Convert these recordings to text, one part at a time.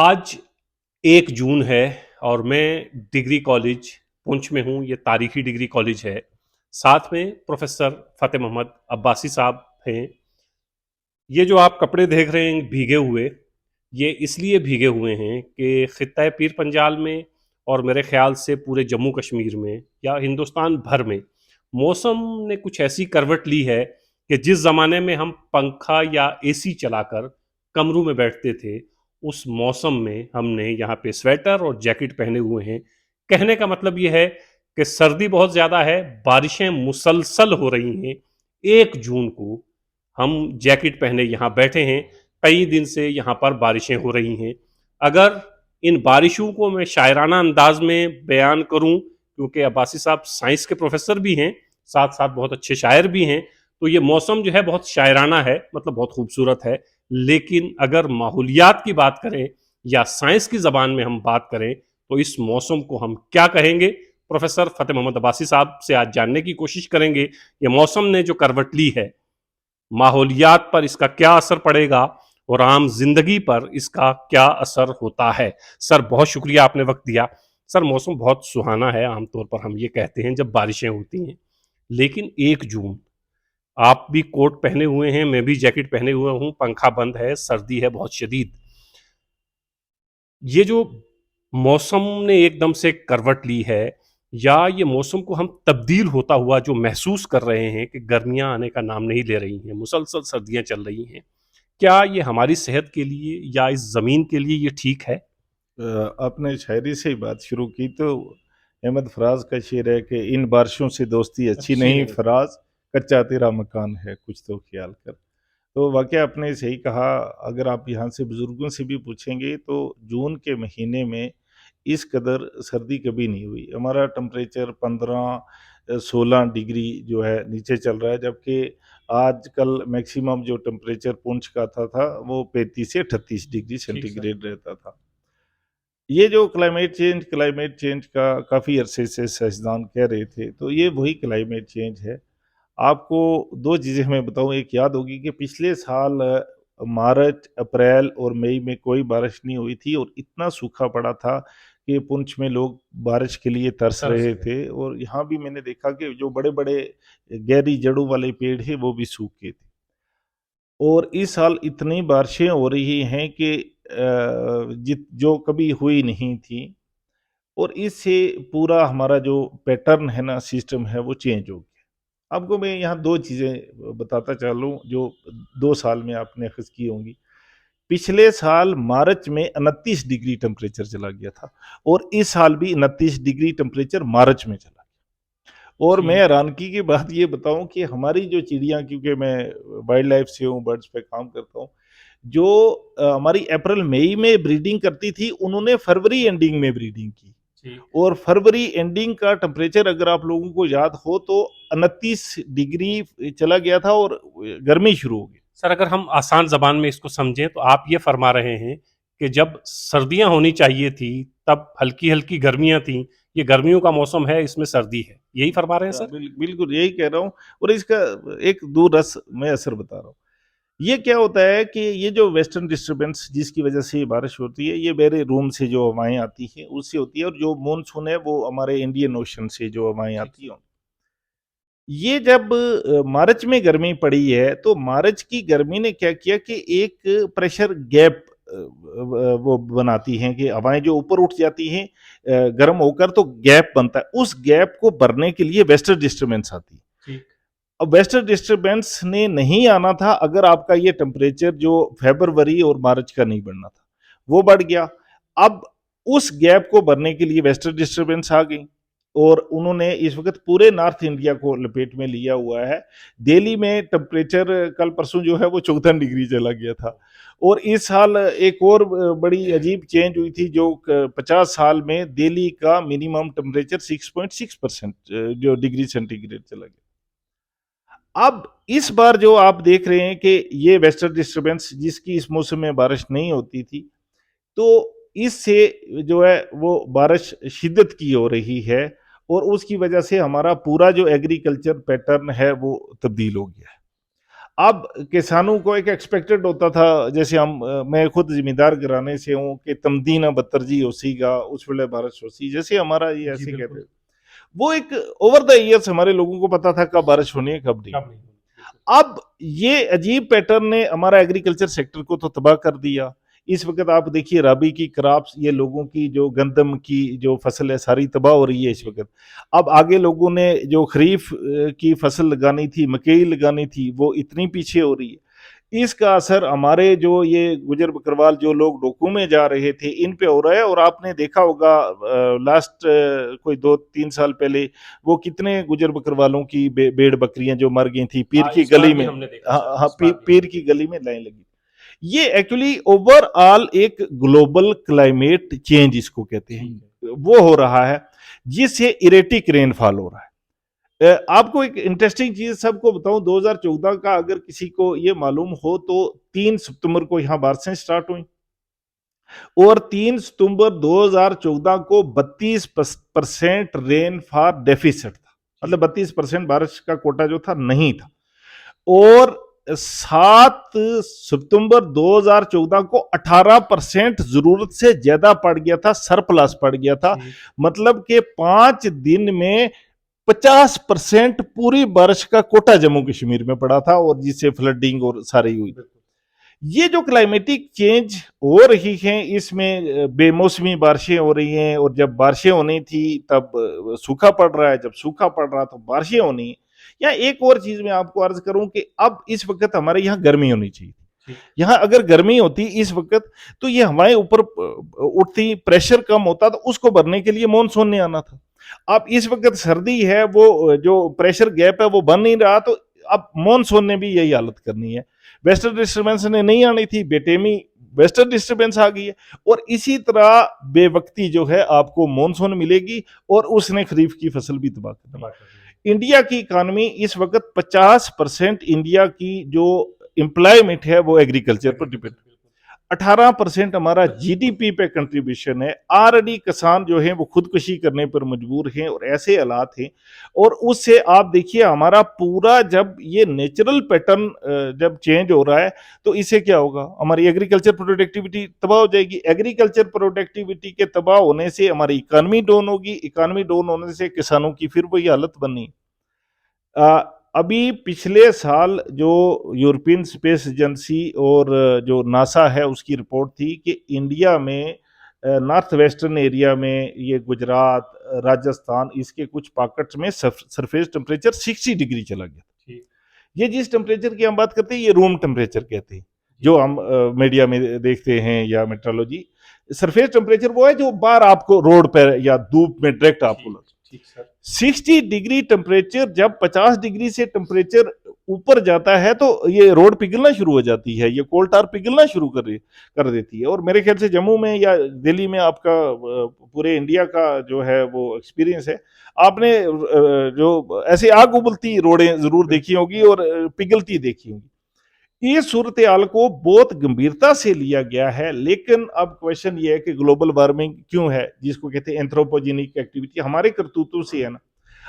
आज 1 जून है और मैं डिग्री कॉलेज पुंछ में हूँ। ये तारीखी डिग्री कॉलेज है। साथ में प्रोफेसर फ़तेह मोहम्मद अब्बासी साहब हैं। ये जो आप कपड़े देख रहे हैं भीगे हुए, ये इसलिए भीगे हुए हैं कि ख़ित्ता पीर पंजाल में और मेरे ख्याल से पूरे जम्मू कश्मीर में या हिंदुस्तान भर में मौसम ने कुछ ऐसी करवट ली है कि जिस ज़माने में हम पंखा या एसी चलाकर कमरों में बैठते थे, उस मौसम में हमने यहाँ पे स्वेटर और जैकेट पहने हुए हैं। कहने का मतलब ये है कि सर्दी बहुत ज़्यादा है, बारिशें मुसलसल हो रही हैं। 1 जून को हम जैकेट पहने यहाँ बैठे हैं। कई दिन से यहाँ पर बारिशें हो रही हैं। अगर इन बारिशों को मैं शायराना अंदाज में बयान करूं, क्योंकि अब्बासी साहब साइंस के प्रोफेसर भी हैं, साथ साथ बहुत अच्छे शायर भी हैं, तो ये मौसम जो है बहुत शायराना है, मतलब बहुत खूबसूरत है। लेकिन अगर माहौलियात की बात करें या साइंस की ज़बान में हम बात करें तो इस मौसम को हम क्या कहेंगे? प्रोफेसर फ़तेह मोहम्मद अब्बासी साहब से आज जानने की कोशिश करेंगे। ये मौसम ने जो करवट ली है, माहौलियात पर इसका क्या असर पड़ेगा और आम जिंदगी पर इसका क्या असर होता है। सर, बहुत शुक्रिया, आपने वक्त दिया। सर, मौसम बहुत सुहाना है, आमतौर पर हम ये कहते हैं जब बारिशें होती हैं, लेकिन 1 जून, आप भी कोट पहने हुए हैं, मैं भी जैकेट पहने हुए हूँ, पंखा बंद है, सर्दी है बहुत शदीद। ये जो मौसम ने एकदम से करवट ली है, या ये मौसम को हम तब्दील होता हुआ जो महसूस कर रहे हैं कि गर्मियां आने का नाम नहीं ले रही हैं, मुसलसल सर्दियां चल रही हैं, क्या ये हमारी सेहत के लिए या इस ज़मीन के लिए ये ठीक है? आपने शायरी से ही बात शुरू की तो अहमद फराज का शेर है कि इन बारिशों से दोस्ती अच्छी अच्छी नहीं नहीं। फराज, कच्चा तेरा मकान है कुछ तो ख्याल कर। तो वाकई आपने सही कहा। अगर आप यहाँ से बुजुर्गों से भी पूछेंगे तो जून के महीने में इस कदर सर्दी कभी नहीं हुई। हमारा टेम्परेचर 15-16 डिग्री जो है नीचे चल रहा है, जबकि आजकल मैक्सिमम जो टेम्परेचर पुंछ का था वो 35 से 38 डिग्री ठीक सर। सेंटीग्रेड रहता था। ये जो क्लाइमेट चेंज का काफ़ी अरसे से साइंसदान कह रहे थे, तो ये वही क्लाइमेट चेंज है। आपको 2 चीज़ें मैं बताऊँ, एक याद होगी कि पिछले साल मार्च, अप्रैल और मई में कोई बारिश नहीं हुई थी और इतना सूखा पड़ा था कि पुंछ में लोग बारिश के लिए तरस तरस रहे गए। थे, और यहाँ भी मैंने देखा कि जो बड़े-बड़े गहरी जड़ों वाले पेड़ हैं, वो भी सूख गए थे। और इस साल इतनी बारिशें हो रही हैं कि जित जो कभी हुई नहीं थी, और इससे पूरा हमारा जो पैटर्न है ना, सिस्टम है, वो चेंज हो गया। आपको मैं यहाँ 2 चीज़ें बताता चलूँ जो 2 साल में आपने अख़ज़ की होंगी। पिछले साल मार्च में 29 डिग्री टेम्परेचर चला गया था, और इस साल भी 29 डिग्री टेम्परेचर मार्च में चला। और मैं ठीक। हैरानगी की बात ये बताऊँ कि हमारी जो चिड़ियाँ, क्योंकि मैं वाइल्ड लाइफ से हूँ, बर्ड्स पे काम करता हूँ, जो हमारी अप्रैल मई में ब्रीडिंग करती थी, उन्होंने फरवरी एंडिंग में ब्रीडिंग की। ठीक। और फरवरी एंडिंग का टेम्परेचर अगर आप लोगों को याद हो तो 29 डिग्री चला गया था और गर्मी शुरू हो गई। सर, अगर हम आसान ज़बान में इसको समझें तो आप ये फरमा रहे हैं कि जब सर्दियां होनी चाहिए थी, तब हल्की-हल्की गर्मियां थीं, ये गर्मियों का मौसम है, इसमें सर्दी है। यही फरमा रहे हैं सर? बिल्कुल यही कह रहा हूँ। और इसका एक दूररस मैं असर बता रहा हूँ। ये क्या होता है कि ये जो वेस्टर्न डिस्टर्बेंस जिसकी वजह से ये बारिश होती है, ये मेरे रूम से जो हवाएं आती हैं उससे होती है, और जो मानसून है वो हमारे इंडियन ओशन से जो हवाएं ठीक आती सर। हैं। ये जब मार्च में गर्मी पड़ी है, तो मार्च की गर्मी ने क्या किया कि एक प्रेशर गैप वो बनाती हैं कि हवाएं जो ऊपर उठ जाती हैं गर्म होकर, तो गैप बनता है। उस गैप को भरने के लिए वेस्टर्न डिस्टर्बेंस आती है। ठीक। अब वेस्टर्न डिस्टर्बेंस ने नहीं आना था अगर आपका ये टेम्परेचर जो फरवरी और मार्च का नहीं बढ़ना था, वो बढ़ गया। अब उस गैप को भरने के लिए वेस्टर्न डिस्टर्बेंस आ गई, और उन्होंने इस वक्त पूरे नॉर्थ इंडिया को लपेट में लिया हुआ है। दिल्ली में टेम्परेचर कल परसों जो है वो 14 डिग्री चला गया था। और इस साल एक और बड़ी अजीब चेंज हुई थी, जो 50 साल में दिल्ली का मिनिमम टेम्परेचर 6.6% जो डिग्री सेंटीग्रेड चला गया। अब इस बार जो आप देख रहे हैं कि ये वेस्टर्न डिस्टर्बेंस जिसकी इस मौसम में बारिश नहीं होती थी, तो इससे जो है वो बारिश शिद्दत की हो रही है, और उसकी वजह से हमारा पूरा जो एग्रीकल्चर पैटर्न है वो तब्दील हो गया है। अब किसानों को एक एक्सपेक्टेड होता था, जैसे मैं खुद जिम्मेदार घराने से हूँ कि तमदीना बत्तरजी होसीगा उस वेले बारिश होसी, जैसे हमारा ये जी ऐसे कहते बिल्कुल। हैं। वो एक ओवर द ईयर्स हमारे लोगों को पता था कब बारिश होनी है कब नहीं कब होनी। नहीं होनी, बिल्कुल। अब ये अजीब पैटर्न ने हमारा एग्रीकल्चर सेक्टर को तो तबाह कर दिया। इस वक्त आप देखिए राबी की क्रॉप्स, ये लोगों की जो गंदम की जो फसल है सारी तबाह हो रही है इस जी। वक्त। अब आगे लोगों ने जो खरीफ की फसल लगानी थी, मकई लगानी थी, वो इतनी पीछे हो रही है। इसका असर हमारे जो ये गुजर बकरवाल जो लोग डोकू में जा रहे थे इन पे हो रहा है। और आपने देखा होगा लास्ट कोई 2-3 साल पहले वो कितने गुजर बकरवालों की भेड़ बकरियां जो मर गई थी पीर हाँ, की इस बार गली भी में। हमने देखा हाँ सर, हाँ, इस बार भी पीर हमने की देखा। गली में लाइन लगी। ये एक्चुअली ओवरऑल एक ग्लोबल क्लाइमेट चेंज इसको कहते ठीक है। हैं, वो हो रहा है जिससे इरेटिक रेनफॉल हो रहा है। आपको एक इंटरेस्टिंग चीज सबको बताऊं, 2014 का अगर किसी को ये मालूम हो तो 3 सितंबर को यहां बारिशें स्टार्ट हुई और 3 सितंबर 2014 को 32% रेन फॉर डेफिसिट था, जी। मतलब 32% बारिश का कोटा जो था नहीं था। और 7 सितंबर 2014 को 18% जरूरत से ज्यादा पड़ गया था, सरप्लस पड़ गया था। ठीक। मतलब कि 5 दिन में 50% पूरी बारिश का कोटा जम्मू कश्मीर में पड़ा था और जिससे फ्लडिंग और सारी हुई। बिल्कुल। ये जो क्लाइमेटिक चेंज हो रही है इसमें बेमौसमी बारिशें हो रही हैं और जब बारिशें होनी थी तब सूखा पड़ रहा है, जब सूखा पड़ रहा तो बारिशें होनी है। या एक और चीज मैं आपको अर्ज करूं कि अब इस वक्त हमारे यहाँ गर्मी होनी चाहिए। ठीक। यहाँ अगर गर्मी होती इस वक्त तो ये हवाएं ऊपर उठती, प्रेशर कम होता तो उसको भरने के लिए मानसून ने आना था। अब इस वक्त सर्दी है, वो जो प्रेशर गैप है वो बन नहीं रहा, तो अब मानसून ने भी यही हालत करनी है। वेस्टर्न डिस्टर्बेंस ने नहीं आनी थी, बेटेमी वेस्टर्न डिस्टर्बेंस आ गई है। और इसी तरह बेवक्ती जो है आपको मानसून मिलेगी और उसने खरीफ की फसल भी तबाह कर तबाह दी। कर दी। इंडिया की इकानमी इस वक्त 50% इंडिया की जो एम्प्लॉयमेंट है वो एग्रीकल्चर पर डिपेंड। एग्रीकल्चर, बिल्कुल। 18% हमारा जीडीपी पे कंट्रीब्यूशन है। ऑलरेडी किसान जो है वो खुदकुशी करने पर मजबूर हैं और ऐसे हालात हैं। और उससे आप देखिए हमारा पूरा जब ये नेचुरल पैटर्न जब चेंज हो रहा है तो इससे क्या होगा, हमारी एग्रीकल्चर प्रोडक्टिविटी तबाह हो जाएगी। एग्रीकल्चर प्रोडक्टिविटी के तबाह होने से हमारी इकानमी डाउन होगी, इकानमी डाउन होने से किसानों की फिर वही हालत बननी। अभी पिछले साल जो यूरोपियन स्पेस एजेंसी और जो नासा है उसकी रिपोर्ट थी कि इंडिया में नॉर्थ वेस्टर्न एरिया में ये गुजरात, राजस्थान, इसके कुछ पॉकेट्स में सरफेस टेम्परेचर 60 डिग्री चला गया। ठीक। ये जिस टेम्परेचर की हम बात करते हैं ये रूम टेम्परेचर कहते हैं, जी। जो हम मीडिया में देखते हैं या मेट्रोलॉजी। सरफेस टेम्परेचर वो है जो बाहर आपको रोड पर या धूप में डायरेक्ट आपको ठीक। लगता है। ठीक सर। 60 डिग्री टेम्परेचर, जब 50 डिग्री से टेम्परेचर ऊपर जाता है तो ये रोड पिघलना शुरू हो जाती है, ये कोल टार पिघलना शुरू कर देती है। और मेरे ख्याल से जम्मू में या दिल्ली में आपका पूरे इंडिया का जो है वो एक्सपीरियंस है। आपने जो ऐसे आग उबलती रोडें जरूर देखी होगी और पिघलती देखी होगी। इस सूरत हाल को बहुत गंभीरता से लिया गया है। लेकिन अब क्वेश्चन ये है कि ग्लोबल वार्मिंग क्यों है, जिसको कहते हैं एंथ्रोपोजेनिक एक्टिविटी, हमारे करतूतों से है ना।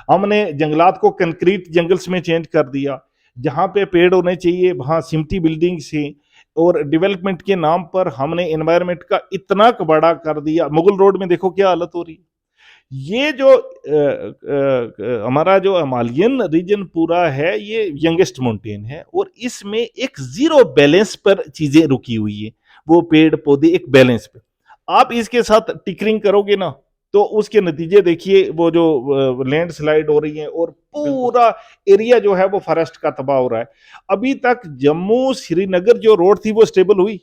हमने जंगलात को कंक्रीट जंगल्स में चेंज कर दिया, जहां पे पेड़ होने चाहिए वहां सिमटी बिल्डिंग से, और डेवलपमेंट के नाम पर हमने एनवायरनमेंट का इतना कबाड़ा कर दिया। मुगल रोड में देखो क्या हालत हो रही है। ये जो हमारा जो हिमालयन रीजन पूरा है ये यंगेस्ट माउंटेन है और इसमें एक जीरो बैलेंस पर चीजें रुकी हुई है। वो पेड़ पौधे एक बैलेंस पे, आप इसके साथ टिकरिंग करोगे ना तो उसके नतीजे देखिए, वो जो लैंड स्लाइड हो रही है और पूरा एरिया जो है वो फॉरेस्ट का तबाह हो रहा है। अभी तक जम्मू श्रीनगर जो रोड थी वो स्टेबल हुई?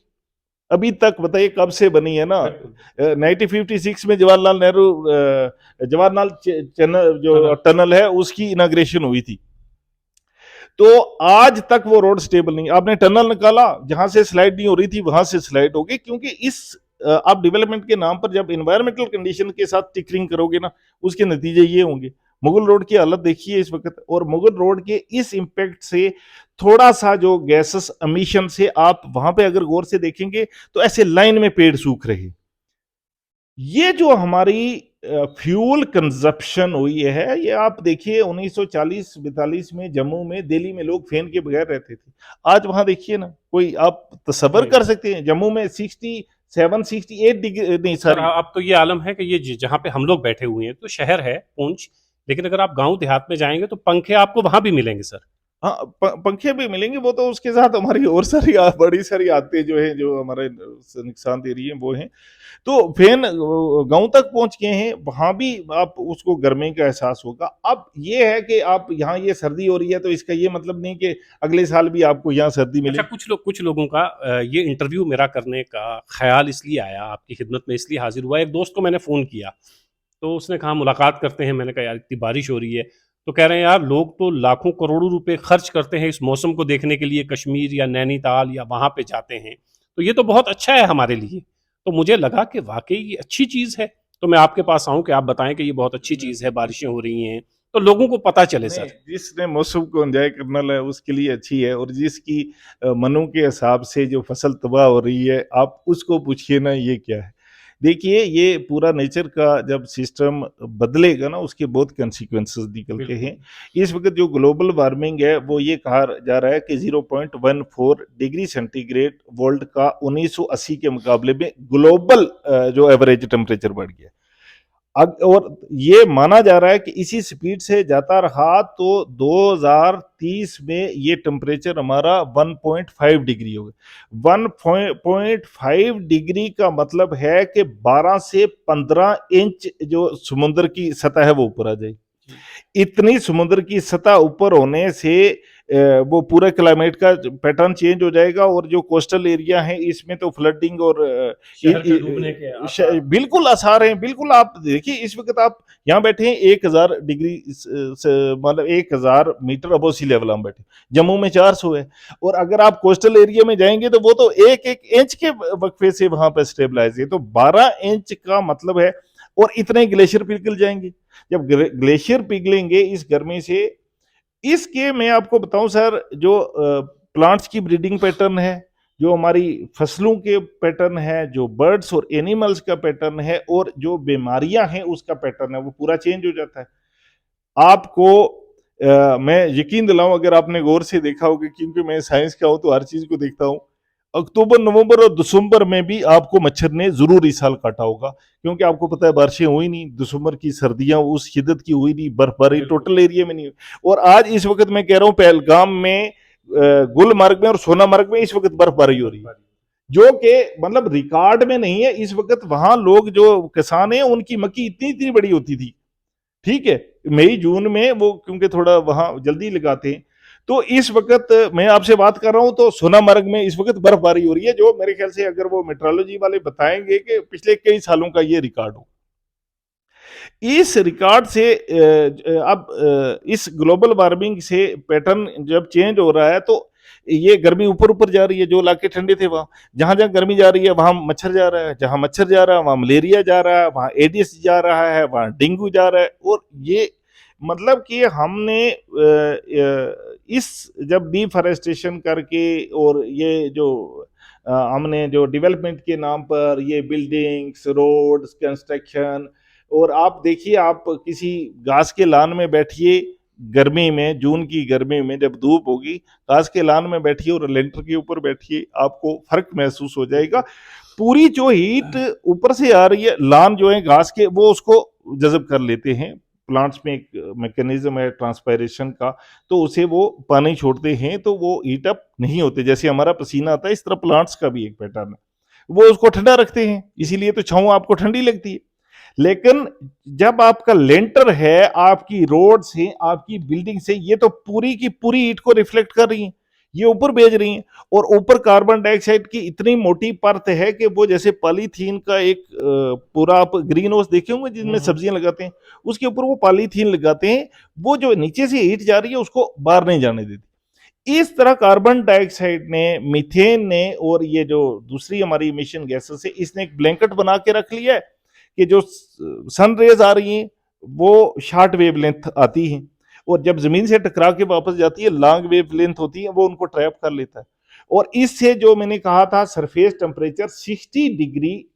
अभी तक बताइए कब से बनी है ना। 1956 में जवाहरलाल चैनल जो टनल है उसकी इनाग्रेशन हुई थी, तो आज तक वो रोड स्टेबल नहीं। आपने टनल निकाला, जहां से स्लाइड नहीं हो रही थी वहां से स्लाइड हो गई, क्योंकि इस आप डेवलपमेंट के नाम पर जब इन्वायरमेंटल कंडीशन के साथ टिकरिंग करोगे ना उसके नतीजे ये होंगे। मुगल रोड की हालत देखिए इस वक्त, और मुगल रोड के इस इंपैक्ट से थोड़ा सा जो गैसेस एमिशन से आप वहां पे अगर गौर से देखेंगे तो ऐसे लाइन में पेड़ सूख रहे। ये जो हमारी फ्यूल कंजप्शन हुई है, ये आप देखिए 1940-42 में जम्मू में, दिल्ली में लोग फैन के बगैर रहते थे। आज वहां देखिए ना, कोई आप तसव्वुर नहीं कर सकते हैं जम्मू में 67-68 नहीं सर, सॉरी। अब तो ये आलम है कि ये जहाँ पे हम लोग बैठे हुए हैं तो शहर है पूंछ, लेकिन अगर आप गांव देहात में जाएंगे तो पंखे आपको वहां भी मिलेंगे सर। हाँ, पंखे भी मिलेंगे, वो तो उसके साथ हमारी और सारी बड़ी सारी आदतें जो है जो हमारे नुकसान दे रही है वो हैं। तो फैन गांव तक पहुंच गए हैं, वहां भी आप उसको गर्मी का एहसास होगा। अब ये है कि आप यहाँ ये सर्दी हो रही है तो इसका ये मतलब नहीं कि अगले साल भी आपको यहाँ सर्दी अच्छा, मिलेगी। कुछ लोगों का ये इंटरव्यू मेरा करने का ख्याल इसलिए आया, आपकी खिदमत में इसलिए हाजिर हुआ, एक दोस्त को मैंने फ़ोन किया, तो उसने कहा मुलाकात करते हैं। मैंने कहा यार इतनी बारिश हो रही है, तो कह रहे हैं यार लोग तो लाखों करोड़ों रुपए खर्च करते हैं इस मौसम को देखने के लिए, कश्मीर या नैनीताल या वहाँ पे जाते हैं, तो ये तो बहुत अच्छा है हमारे लिए। तो मुझे लगा कि वाक़ई ये अच्छी चीज़ है, तो मैं आपके पास आऊँ कि आप बताएँ कि ये बहुत अच्छी चीज़ है, बारिशें हो रही हैं, तो लोगों को पता चले नहीं, सर। जिसने मौसम को एंजॉय करना है उसके लिए अच्छी है, और जिसकी मनों के हिसाब से जो फसल तबाह हो रही है, आप उसको पूछिए ना ये क्या है। देखिए, ये पूरा नेचर का जब सिस्टम बदलेगा ना, उसके बहुत कंसिक्वेंसेस निकलते बिल्कुल। हैं। इस वक्त जो ग्लोबल वार्मिंग है वो ये कहा जा रहा है कि 0.14 डिग्री सेंटीग्रेड वर्ल्ड का 1980 के मुकाबले में ग्लोबल जो एवरेज टेम्परेचर बढ़ गया। और ये माना जा रहा है कि इसी स्पीड से जाता रहा तो 2030 में ये टेम्परेचर हमारा 1.5 डिग्री हो गया। 1.5 डिग्री का मतलब है कि 12 से 15 इंच जो समुद्र की सतह है वो ऊपर आ जाएगी। इतनी समुद्र की सतह ऊपर होने से वो पूरा क्लाइमेट का पैटर्न चेंज हो जाएगा, और जो कोस्टल एरिया है इसमें तो फ्लडिंग और शहर के डूबने के आसार। बिल्कुल आसार हैं। बिल्कुल, आप देखिए इस वक्त आप यहाँ बैठे हैं 1000 डिग्री मतलब 1000 मीटर अबो सी लेवल हम बैठे, जम्मू में 400 है, और अगर आप कोस्टल एरिया में जाएंगे तो वो तो एक एक इंच के वक्फे से वहां पर स्टेबलाइज है। तो 12 इंच का मतलब है, और इतने ग्लेशियर पिघल जाएंगे। जब ग्लेशियर पिघलेंगे इस गर्मी से, इसके मैं आपको बताऊं सर, जो प्लांट्स की ब्रीडिंग पैटर्न है, जो हमारी फसलों के पैटर्न है, जो बर्ड्स और एनिमल्स का पैटर्न है, और जो बीमारियां हैं उसका पैटर्न है, वो पूरा चेंज हो जाता है। आपको मैं यकीन दिलाऊं, अगर आपने गौर से देखा होगा, क्योंकि मैं साइंस का हूं तो हर चीज को देखता हूं, अक्टूबर, नवंबर और दिसंबर में भी आपको मच्छर ने जरूर इस साल काटा होगा, क्योंकि आपको पता है बारिशें हुई नहीं, दिसंबर की सर्दियां उस शिद्दत की हुई नहीं, बर्फबारी बिल्कुल। टोटल एरिया में नहीं हुई। और आज इस वक्त मैं कह रहा हूं पहलगाम में, गुलमर्ग में और सोनामर्ग में इस वक्त बर्फबारी हो रही है, जो कि मतलब रिकॉर्ड में नहीं है। इस वक्त वहां लोग जो किसान हैं उनकी मक्की इतनी इतनी बड़ी होती थी, ठीक है, मई जून में वो क्योंकि थोड़ा वहां जल्दी लगाते हैं। तो इस वक्त मैं आपसे बात कर रहा हूं तो सोनामर्ग में इस वक्त बर्फबारी हो रही है, जो मेरे ख्याल से अगर वो मेट्रोलॉजी वाले बताएंगे कि पिछले कई सालों का ये रिकॉर्ड हो। इस रिकॉर्ड से अब इस ग्लोबल वार्मिंग से पैटर्न जब चेंज हो रहा है तो ये गर्मी ऊपर ऊपर जा रही है। जो इलाके ठंडे थे वहां, जहां जहां गर्मी जा रही है वहां मच्छर जा रहा है, जहां मच्छर जा रहा है वहां मलेरिया जा रहा है, वहां एडिस जा रहा है, वहां डेंगू जा रहा है। और ये मतलब कि हमने इस जब डिफॉरेस्टेशन करके, और ये जो हमने जो डेवलपमेंट के नाम पर ये बिल्डिंग्स, रोड्स, कंस्ट्रक्शन, और आप देखिए, आप किसी घास के लान में बैठिए गर्मी में, जून की गर्मी में जब धूप होगी, घास के लान में बैठिए और लेंटर के ऊपर बैठिए, आपको फर्क महसूस हो जाएगा। पूरी जो हीट ऊपर से आ रही है, लान जो है घास के वो उसको जज़ब कर लेते हैं। प्लांट्स में एक मैकेनिज्म है ट्रांसपायरेशन का, तो उसे वो पानी छोड़ते हैं तो वो हीट अप नहीं होते। जैसे हमारा पसीना आता है, इस तरह प्लांट्स का भी एक पैटर्न है, वो उसको ठंडा रखते हैं, इसीलिए तो छांव आपको ठंडी लगती है। लेकिन जब आपका लेंटर है, आपकी रोड्स हैं, आपकी बिल्डिंग से, ये तो पूरी की पूरी हीट को रिफ्लेक्ट कर रही हैं, ये ऊपर भेज रही हैं। और ऊपर कार्बन डाइऑक्साइड की इतनी मोटी परत है कि वो जैसे पॉलीथीन का एक पूरा, आप ग्रीन हाउस देखे होंगे जिनमें सब्जियां लगाते हैं, उसके ऊपर वो पॉलीथीन लगाते हैं, वो जो नीचे से हीट जा रही है उसको बाहर नहीं जाने देती। इस तरह कार्बन डाइऑक्साइड ने, मीथेन ने, और ये जो दूसरी हमारी इमिशन गैसेस है, इसने एक ब्लैंकेट बना के रख लिया है कि जो सन रेज आ रही हैं वो शॉर्ट वेव लेंथ आती हैं, और जब जमीन से टकरा के वापस जाती है लॉन्ग वेव लेंथ होती है, वो उनको ट्रैप कर लेता है। और इससे जो मैंने कहा था सरफेस टेम्परेचर 60 डिग्री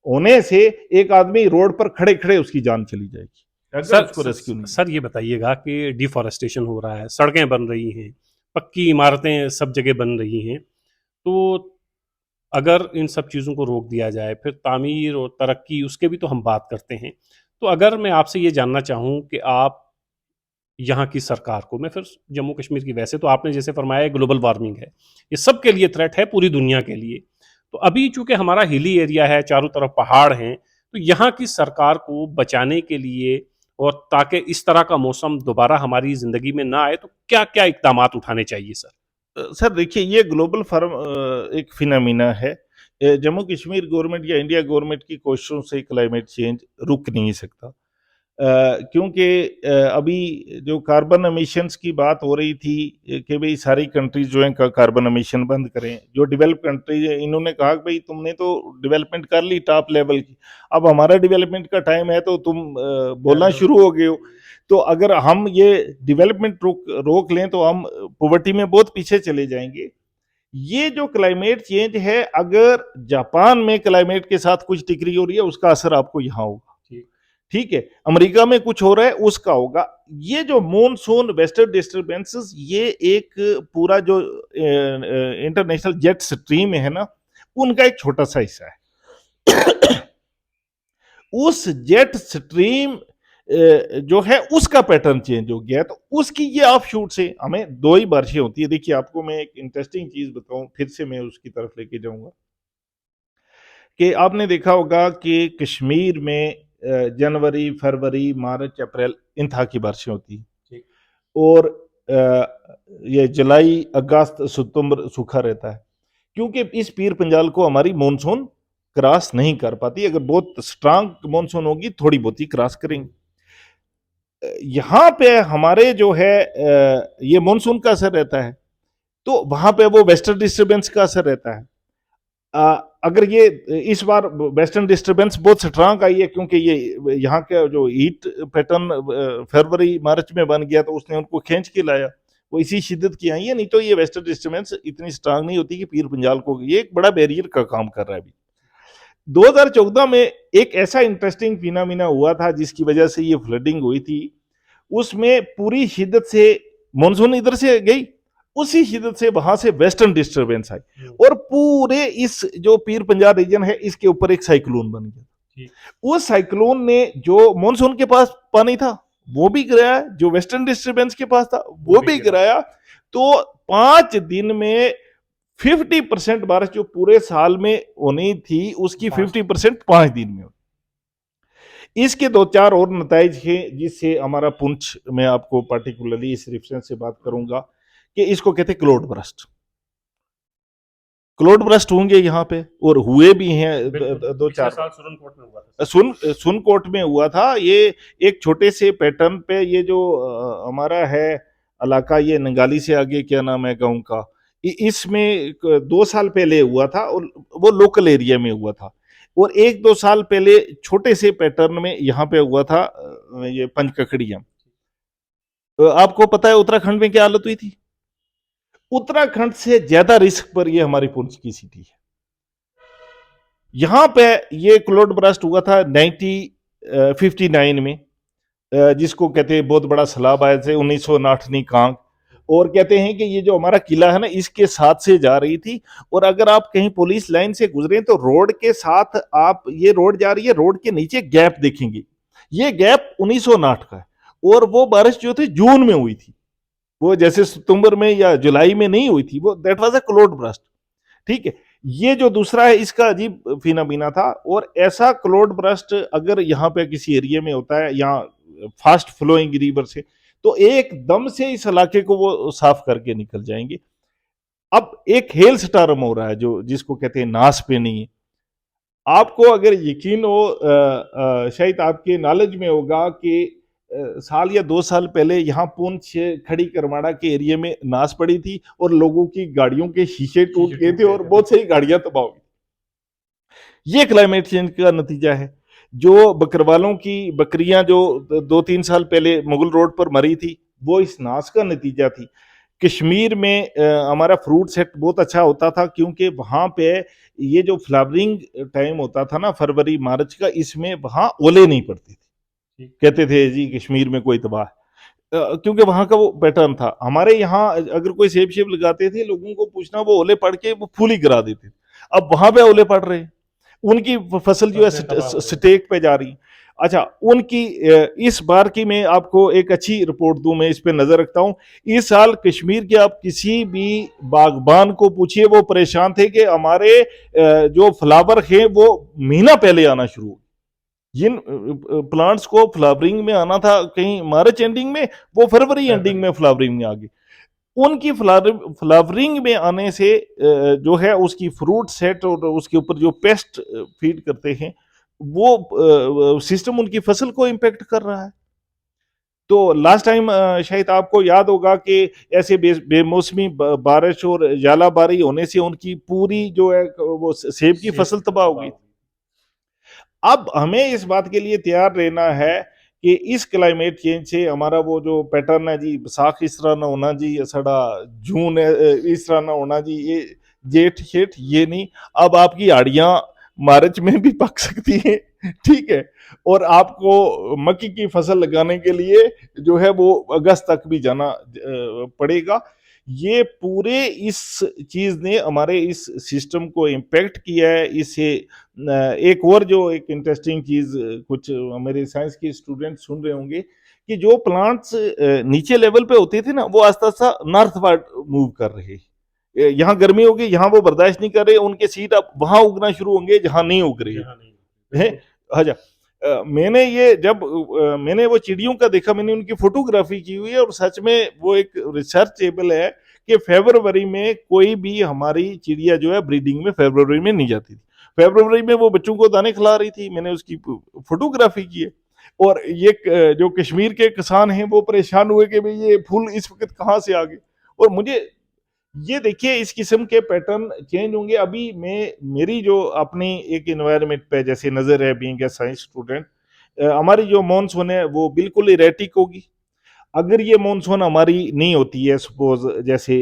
होने से एक आदमी रोड पर खड़े खड़े उसकी जान चली जाएगी अगर उसको रेस्क्यू नहीं। सर ये बताइएगा कि डिफॉरेस्टेशन हो रहा है, सड़कें बन रही हैं, पक्की इमारतें सब जगह बन रही हैं, तो अगर इन सब चीज़ों को रोक दिया जाए, फिर तामीर और तरक्की उसके भी तो हम बात करते हैं। तो अगर मैं आपसे ये जानना चाहूँ कि आप यहाँ की सरकार को, मैं फिर जम्मू कश्मीर की, वैसे तो आपने जैसे फरमाया ग्लोबल वार्मिंग है, ये सबके लिए थ्रेट है, पूरी दुनिया के लिए। तो अभी चूंकि हमारा हिली एरिया है, चारों तरफ पहाड़ हैं, तो यहाँ की सरकार को बचाने के लिए और ताकि इस तरह का मौसम दोबारा हमारी जिंदगी में ना आए, तो क्या क्या इकदाम उठाने चाहिए सर? सर देखिए, ये ग्लोबल फर्म एक फिनोमिना है। जम्मू कश्मीर गवर्नमेंट या इंडिया गवर्नमेंट की कोशिशों से क्लाइमेट चेंज रुक नहीं सकता, क्योंकि अभी जो कार्बन एमिशंस की बात हो रही थी कि भाई सारी कंट्रीज जो हैं कार्बन एमिशन बंद करें, जो डेवलप कंट्रीज है इन्होंने कहा कि भाई तुमने तो डेवलपमेंट कर ली टॉप लेवल की, अब हमारा डेवलपमेंट का टाइम है तो तुम बोलना शुरू हो गए हो। तो अगर हम ये डेवलपमेंट रोक लें तो हम पॉवर्टी में बहुत पीछे चले जाएंगे। ये जो क्लाइमेट चेंज है, अगर जापान में क्लाइमेट के साथ कुछ टिकरी हो रही है उसका असर आपको यहाँ होगा, ठीक है, अमेरिका में कुछ हो रहा है उसका होगा। ये जो मॉनसून वेस्टर्न डिस्टर्बेंसेस, ये एक पूरा जो इंटरनेशनल जेट स्ट्रीम है ना, उनका एक छोटा सा हिस्सा है। उस जेट स्ट्रीम जो है उसका पैटर्न चेंज हो गया, तो उसकी ये ऑफशूट से हमें दो ही बारिशें होती है। देखिए, आपको मैं एक इंटरेस्टिंग चीज बताऊं, फिर से मैं उसकी तरफ लेके जाऊंगा कि आपने देखा होगा कि कश्मीर में जनवरी, फरवरी, मार्च, अप्रैल इन था की बारिशें होती, और ये जुलाई, अगस्त, सितंबर सूखा रहता है, क्योंकि इस पीर पंजाल को हमारी मानसून क्रॉस नहीं कर पाती। अगर बहुत स्ट्रांग मानसून होगी थोड़ी बहुत ही क्रॉस करेंगे। यहाँ पे हमारे जो है ये मानसून का असर रहता है, तो वहां पे वो वेस्टर्न डिस्टर्बेंस का असर रहता है। अगर ये इस बार वेस्टर्न डिस्टर्बेंस बहुत स्ट्रांग आई है, क्योंकि ये यहाँ का जो हीट पैटर्न फरवरी मार्च में बन गया, तो उसने उनको खींच के लाया, वो इसी शिद्दत की आई है। नहीं तो ये वेस्टर्न डिस्टर्बेंस इतनी स्ट्रांग नहीं होती कि पीर पंजाल को, ये एक बड़ा बैरियर का काम कर रहा है अभी। 2014 में एक ऐसा इंटरेस्टिंग फिनोमिना हुआ था जिसकी वजह से ये फ्लडिंग हुई थी। उसमें पूरी शिद्दत से मानसून इधर से गई, उसी शिद्दत से वहां से वेस्टर्न डिस्टर्बेंस आई, और पूरे इस जो पीर पंजाल रीजन है इसके ऊपर एक साइक्लोन बन गया। उस साइक्लोन ने जो मानसून के पास पानी था वो भी गिराया, जो वेस्टर्न डिस्टर्बेंस के पास था वो भी गिराया। तो 5 दिन में 50% बारिश जो पूरे साल में होनी थी उसकी 50% 5 दिन में। इसके 2-4 और नताइज हैं जिससे हमारा पुंछ, मैं आपको पार्टिकुलरली इस रेफरेंस से बात करूंगा कि इसको कहते हैं क्लाउड बर्स्ट। क्लाउड बर्स्ट होंगे यहाँ पे, और हुए भी हैं 2-4 साल। सुनकोट में हुआ था ये, एक छोटे से पैटर्न पे। ये जो हमारा है इलाका, ये नंगाली से आगे क्या नाम है गांव का, इसमें 2 साल पहले हुआ था, और वो लोकल एरिया में हुआ था। और 1-2 साल पहले छोटे से पैटर्न में यहाँ पे हुआ था ये पंचकखड़िया। आपको पता है उत्तराखंड में क्या हालत हुई थी? उत्तराखंड से ज्यादा रिस्क पर ये हमारी पुंछ की सिटी है। यहां पे ये क्लाउड बर्स्ट हुआ था 1959 में, जिसको कहते हैं बहुत बड़ा सैलाब आया थे 1959 कांग। और कहते हैं कि ये जो हमारा किला है ना, इसके साथ से जा रही थी, और अगर आप कहीं पुलिस लाइन से गुजरे तो रोड के साथ, आप ये रोड जा रही है, रोड के नीचे गैप देखेंगे, ये गैप 1959 का है। और वो बारिश जो थी जून में हुई थी, वो जैसे सितंबर में या जुलाई में नहीं हुई थी, वो that was a cloud burst, ठीक है। ये जो दूसरा है इसका अजीब फिनोमिना था। और ऐसा क्लाउड बर्स्ट अगर यहाँ पे किसी एरिया में होता है, यहाँ फास्ट फ्लोइंग रिवर से, तो एकदम से इस इलाके को वो साफ करके निकल जाएंगे। अब एक हेल स्टार्म हो रहा है जो जिसको कहते हैं नाश पे नहीं है। आपको अगर यकीन हो, शायद आपके नॉलेज में होगा कि साल या 2 साल पहले यहाँ पुंछ खड़ी करमाड़ा के एरिया में नाश पड़ी थी, और लोगों की गाड़ियों के शीशे टूट गए थे, और बहुत सारी गाड़ियां तबाह हुई। ये क्लाइमेट चेंज का नतीजा है। जो बकरवालों की बकरियां जो 2-3 साल पहले मुगल रोड पर मरी थी, वो इस नाश का नतीजा थी। कश्मीर में हमारा फ्रूट सेट बहुत अच्छा होता था, क्योंकि वहाँ पे ये जो फ्लावरिंग टाइम होता था ना, फरवरी मार्च का, इसमें वहाँ ओले नहीं पड़ते थे। कहते थे जी कश्मीर में कोई तबाह, क्योंकि वहां का वो पैटर्न था। हमारे यहाँ अगर कोई सेब शेब लगाते थे, लोगों को पूछना, वो ओले पड़ के वो फूल ही गिरा देते थे। अब वहां पे ओले पड़ रहे हैं, उनकी फसल जो है फसलें तबाह हो रही स्टेक पे जा रही। अच्छा, उनकी इस बार की मैं आपको एक अच्छी रिपोर्ट दूं, मैं इस पे नजर रखता हूं। इस साल कश्मीर के आप किसी भी बागबान को पूछिए, वो परेशान थे कि हमारे जो फ्लावर हैं वो महीना पहले आना शुरू हो। जिन प्लांट्स को फ्लावरिंग में आना था कहीं मार्च एंडिंग में, वो फरवरी एंडिंग में फ्लावरिंग में आ गई। उनकी फ्लावरिंग में आने से जो है उसकी फ्रूट सेट और उसके ऊपर जो पेस्ट फीड करते हैं, वो सिस्टम उनकी फसल को इम्पेक्ट कर रहा है। तो लास्ट टाइम शायद आपको याद होगा कि ऐसे बेमौसमी बारिश और जालाबारी होने से उनकी पूरी जो है वो सेब की सेब फसल की तबाह फसल हो तबाह गई। हो अब हमें इस बात के लिए तैयार रहना है कि इस क्लाइमेट चेंज से हमारा वो जो पैटर्न है जी, बैसाख इस तरह ना होना जी, साड़ा जून इस तरह ना होना जी, ये जेठ शेठ ये नहीं। अब आपकी आड़ियां मार्च में भी पक सकती हैं, ठीक है, और आपको मक्की की फसल लगाने के लिए जो है वो अगस्त तक भी जाना पड़ेगा। ये पूरे इस चीज ने हमारे इस सिस्टम को इम्पैक्ट किया है। इसे एक और जो एक इंटरेस्टिंग चीज, कुछ मेरे साइंस के स्टूडेंट सुन रहे होंगे कि जो प्लांट्स नीचे लेवल पे होते थे ना, वो आस्ता आस्ता नॉर्थवर्ड मूव कर रहे हैं। यहाँ गर्मी होगी, यहाँ वो बर्दाश्त नहीं कर रहे, उनके सीड अब वहां उगना शुरू होंगे जहां नहीं उग रहे जहाँ नहीं हैं। बिल्कुल अच्छा, मैंने ये जब मैंने वो चिड़ियों का देखा, मैंने उनकी फोटोग्राफी की हुई है, और सच में वो एक रिसर्चेबल है कि फरवरी में कोई भी हमारी चिड़िया जो है ब्रीडिंग में फरवरी में नहीं जाती थी। फरवरी में वो बच्चों को दाने खिला रही थी, मैंने उसकी फोटोग्राफी की है। और ये जो कश्मीर के किसान हैं वो परेशान हुए कि भाई ये फूल इस वक्त कहाँ से आ गए। और मुझे ये देखिए इस किस्म के पैटर्न चेंज होंगे। अभी मैं मेरी जो अपनी एक इन्वायरमेंट पे जैसे नजर है, बीइंग ए साइंस स्टूडेंट, हमारी जो मॉनसून है वो बिल्कुल इरेटिक होगी। अगर ये मॉनसून हमारी नहीं होती है, सपोज जैसे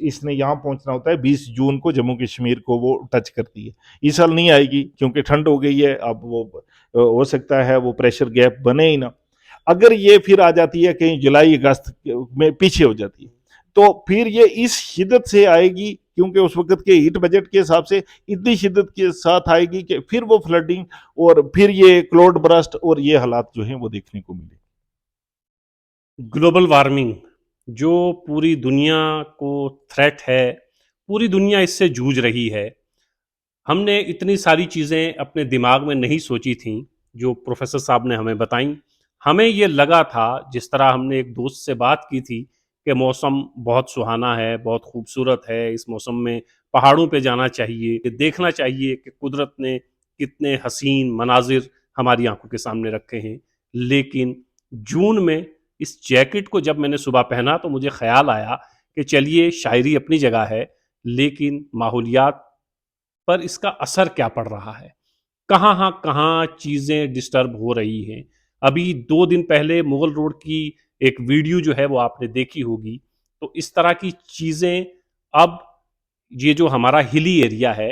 इसने यहाँ पहुंचना होता है 20 जून को, जम्मू कश्मीर को वो टच करती है। इस साल नहीं आएगी क्योंकि ठंड हो गई है। अब वो हो सकता है वो प्रेशर गैप बने ही ना। अगर ये फिर आ जाती है कहीं जुलाई अगस्त में पीछे हो जाती है, तो फिर ये इस शिद्दत से आएगी, क्योंकि उस वक्त के हीट बजट के हिसाब से इतनी शिद्दत के साथ आएगी कि फिर वो फ्लडिंग और फिर ये क्लाउड बर्स्ट और ये हालात जो हैं वो देखने को मिले। ग्लोबल वार्मिंग जो पूरी दुनिया को थ्रेट है, पूरी दुनिया इससे जूझ रही है। हमने इतनी सारी चीज़ें अपने दिमाग में नहीं सोची थी जो प्रोफेसर साहब ने हमें बताई। हमें ये लगा था, जिस तरह हमने एक दोस्त से बात की थी, कि मौसम बहुत सुहाना है, बहुत खूबसूरत है, इस मौसम में पहाड़ों पे जाना चाहिए, कि देखना चाहिए कि कुदरत ने कितने हसीन मनाजिर हमारी आंखों के सामने रखे हैं। लेकिन जून में इस जैकेट को जब मैंने सुबह पहना तो मुझे ख्याल आया कि चलिए शायरी अपनी जगह है, लेकिन माहौलियात पर इसका असर क्या पड़ रहा है, कहाँ चीज़ें डिस्टर्ब हो रही हैं। अभी 2 दिन पहले मुगल रोड की एक वीडियो जो है वो आपने देखी होगी। तो इस तरह की चीज़ें अब ये जो हमारा हिली एरिया है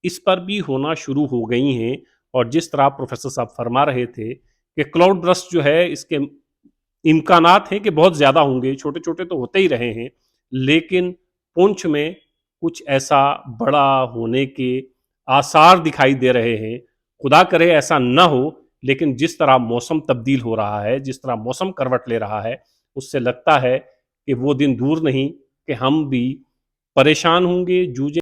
इस पर भी होना शुरू हो गई हैं। और जिस तरह प्रोफेसर साहब फरमा रहे थे कि क्लाउड बर्स्ट जो है इसके इम्कानात हैं कि बहुत ज़्यादा होंगे, छोटे छोटे तो होते ही रहे हैं, लेकिन पुंछ में कुछ ऐसा बड़ा होने के आसार दिखाई दे रहे हैं। खुदा करे ऐसा न हो, लेकिन जिस तरह मौसम तब्दील हो रहा है, जिस तरह मौसम करवट ले रहा है, उससे लगता है कि वो दिन दूर नहीं कि हम भी परेशान होंगे, जूझें।